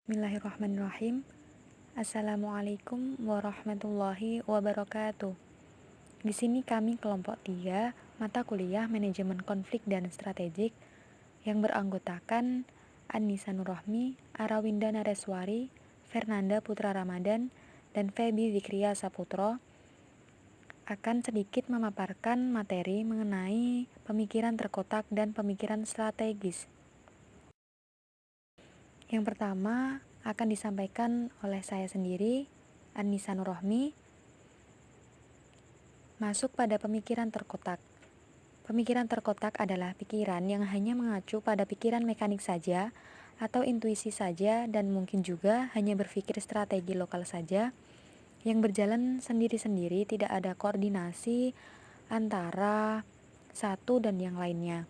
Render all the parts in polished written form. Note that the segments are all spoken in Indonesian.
Bismillahirrahmanirrahim. Assalamualaikum warahmatullahi wabarakatuh. Di sini kami kelompok 3, mata kuliah Manajemen Konflik dan Strategik yang beranggotakan Annisa Nurrohmi, Arawinda Nareswari, Fernanda Putra Ramadan, dan Feby Zikria Saputro akan sedikit memaparkan materi mengenai pemikiran terkotak dan pemikiran strategis. Yang pertama akan disampaikan oleh saya sendiri, Annisa Nurrohmi. Masuk pada pemikiran terkotak. Pemikiran terkotak adalah pikiran yang hanya mengacu pada pikiran mekanik saja atau intuisi saja dan mungkin juga hanya berpikir strategi lokal saja yang berjalan sendiri-sendiri, tidak ada koordinasi antara satu dan yang lainnya.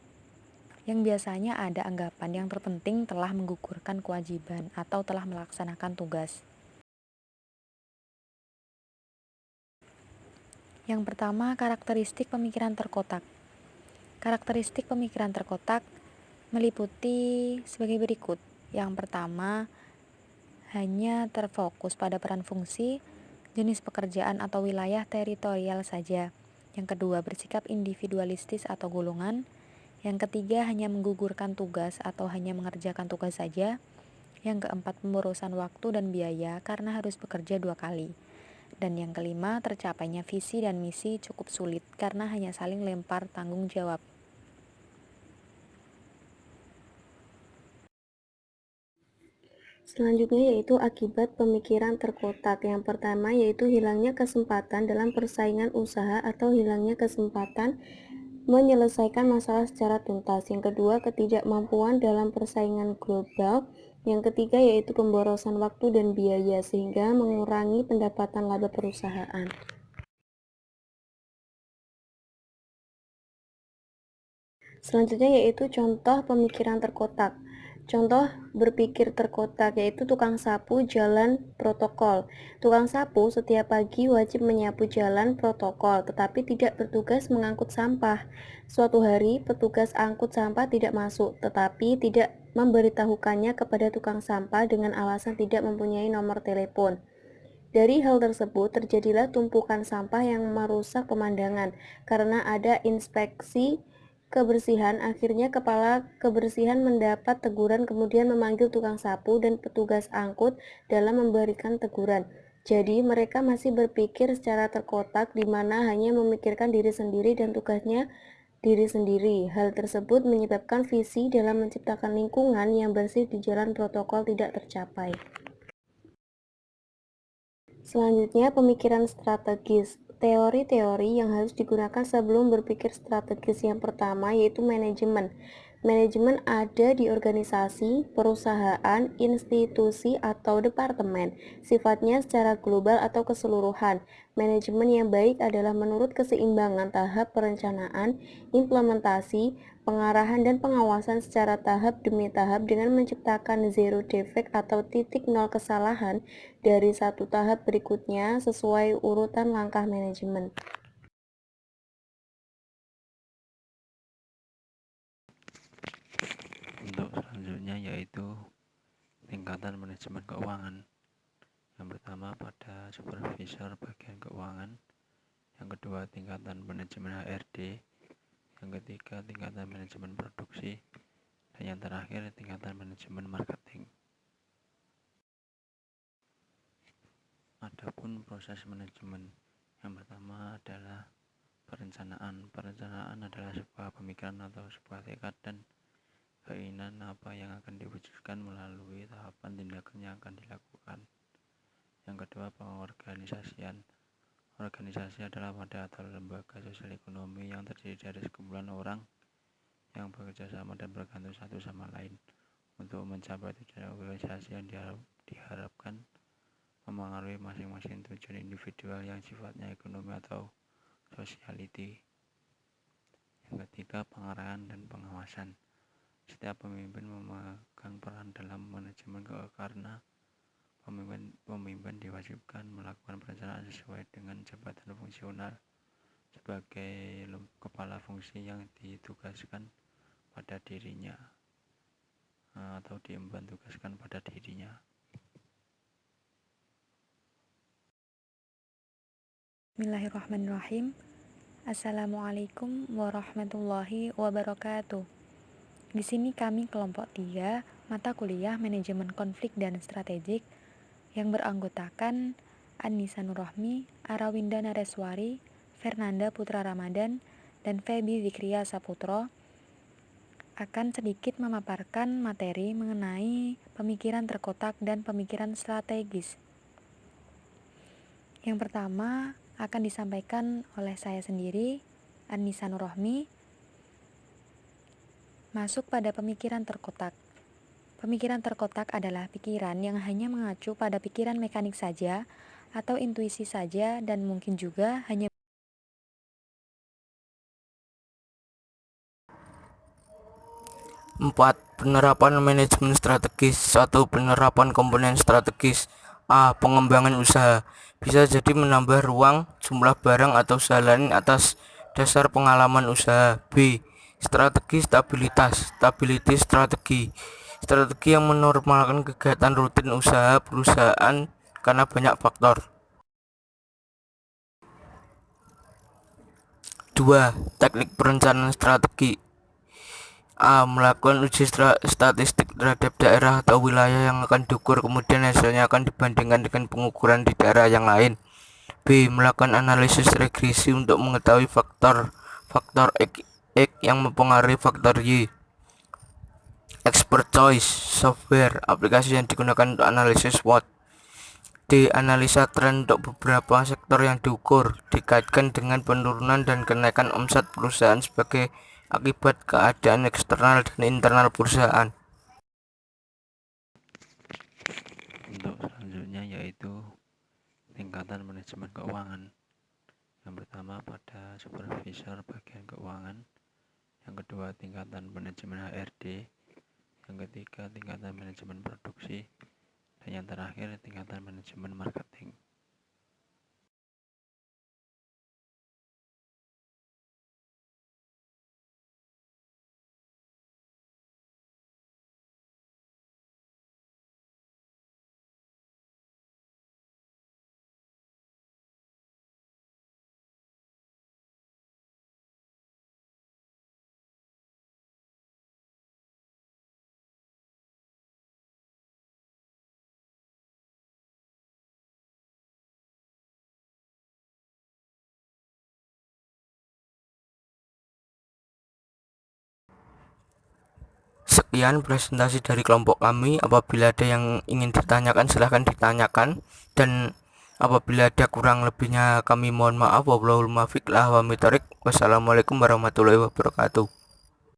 Yang biasanya ada anggapan yang terpenting telah menggugurkan kewajiban atau telah melaksanakan tugas. Yang pertama, karakteristik pemikiran terkotak. Karakteristik pemikiran terkotak meliputi sebagai berikut. Yang pertama, hanya terfokus pada peran fungsi, jenis pekerjaan atau wilayah teritorial saja. Yang kedua, bersikap individualistis atau golongan. Yang ketiga, hanya menggugurkan tugas atau hanya mengerjakan tugas saja. Yang keempat, pemborosan waktu dan biaya karena harus bekerja 2 kali. Dan yang kelima, tercapainya visi dan misi cukup sulit karena hanya saling lempar tanggung jawab. Selanjutnya yaitu akibat pemikiran terkotak. Yang pertama yaitu hilangnya kesempatan dalam persaingan usaha atau hilangnya kesempatan menyelesaikan masalah secara tuntas. Yang kedua, ketidakmampuan dalam persaingan global. Yang ketiga yaitu pemborosan waktu dan biaya sehingga mengurangi pendapatan laba perusahaan. Selanjutnya yaitu contoh pemikiran terkotak. Contoh berpikir terkotak yaitu tukang sapu jalan protokol. Tukang sapu setiap pagi wajib menyapu jalan protokol tetapi tidak bertugas mengangkut sampah. Suatu hari petugas angkut sampah tidak masuk tetapi tidak memberitahukannya kepada tukang sampah dengan alasan tidak mempunyai nomor telepon. Dari hal tersebut terjadilah tumpukan sampah yang merusak pemandangan karena ada inspeksi kebersihan. Akhirnya kepala kebersihan mendapat teguran kemudian memanggil tukang sapu dan petugas angkut dalam memberikan teguran. Jadi mereka masih berpikir secara terkotak di mana hanya memikirkan diri sendiri dan tugasnya diri sendiri. Hal tersebut menyebabkan visi dalam menciptakan lingkungan yang bersih di jalan protokol tidak tercapai. Selanjutnya, pemikiran strategis. Teori-teori yang harus digunakan sebelum berpikir strategis yang pertama yaitu manajemen. Manajemen ada di organisasi, perusahaan, institusi, atau departemen. Sifatnya secara global atau keseluruhan. Manajemen yang baik adalah menurut keseimbangan tahap perencanaan, implementasi, pengarahan, dan pengawasan secara tahap demi tahap dengan menciptakan zero defect atau titik nol kesalahan dari satu tahap berikutnya sesuai urutan langkah manajemen. Untuk selanjutnya yaitu tingkatan manajemen keuangan. Yang pertama pada supervisor bagian keuangan, yang kedua tingkatan manajemen HRD, yang ketiga tingkatan manajemen produksi, dan yang terakhir tingkatan manajemen marketing. Adapun proses manajemen, yang pertama adalah perencanaan. Perencanaan adalah sebuah pemikiran atau sebuah tekad dan keinginan apa yang akan diwujudkan melalui tahapan tindakan yang akan dilakukan. Yang kedua, pengorganisasian. Organisasi adalah wadah atau lembaga sosial ekonomi yang terdiri dari sekumpulan orang yang bekerja sama dan bergantung satu sama lain untuk mencapai tujuan organisasi yang diharapkan memengaruhi masing-masing tujuan individual yang sifatnya ekonomi atau sociality. Yang ketiga, pengarahan dan pengawasan. Setiap pemimpin memegang peran dalam manajemen karena pemimpin diwajibkan melakukan perencanaan sesuai dengan jabatan fungsional sebagai kepala fungsi yang ditugaskan pada dirinya atau diemban tugaskan pada dirinya. Bismillahirrahmanirrahim. Assalamualaikum warahmatullahi wabarakatuh. Di sini kami kelompok 3, mata kuliah Manajemen Konflik dan Strategik yang beranggotakan Annisa Nurrohmi, Arawinda Nareswari, Fernanda Putra Ramadan, dan Feby Zikria Saputro akan sedikit memaparkan materi mengenai pemikiran terkotak dan pemikiran strategis. Yang pertama akan disampaikan oleh saya sendiri, Annisa Nurrohmi. Masuk pada pemikiran terkotak. Pemikiran terkotak adalah pikiran yang hanya mengacu pada pikiran mekanik saja atau intuisi saja dan mungkin juga hanya 4. Penerapan manajemen strategis. 1. Penerapan komponen strategis. A. Pengembangan usaha. Bisa jadi menambah ruang, jumlah barang atau usaha lain atas dasar pengalaman usaha. B. Strategi stabilitas. Stability strategi. Strategi yang menormalkan kegiatan rutin usaha perusahaan karena banyak faktor. 2. Teknik perencanaan strategi. A. Melakukan uji statistik terhadap daerah atau wilayah yang akan diukur, kemudian hasilnya akan dibandingkan dengan pengukuran di daerah yang lain. B. Melakukan analisis regresi untuk mengetahui faktor X yang mempengaruhi faktor Y. Expert choice software, aplikasi yang digunakan untuk analisis SWOT. D. Analisa tren untuk beberapa sektor yang diukur, dikaitkan dengan penurunan dan kenaikan omset perusahaan sebagai akibat keadaan eksternal dan internal perusahaan. Untuk selanjutnya yaitu tingkatan manajemen keuangan. Yang pertama pada supervisor bagian keuangan, yang kedua tingkatan manajemen HRD, yang ketiga tingkatan manajemen produksi, dan yang terakhir tingkatan manajemen marketing. Sekian presentasi dari kelompok kami. Apabila ada yang ingin ditanyakan silahkan ditanyakan, dan apabila ada kurang lebihnya kami mohon maaf. Wassalamualaikum warahmatullahi wabarakatuh.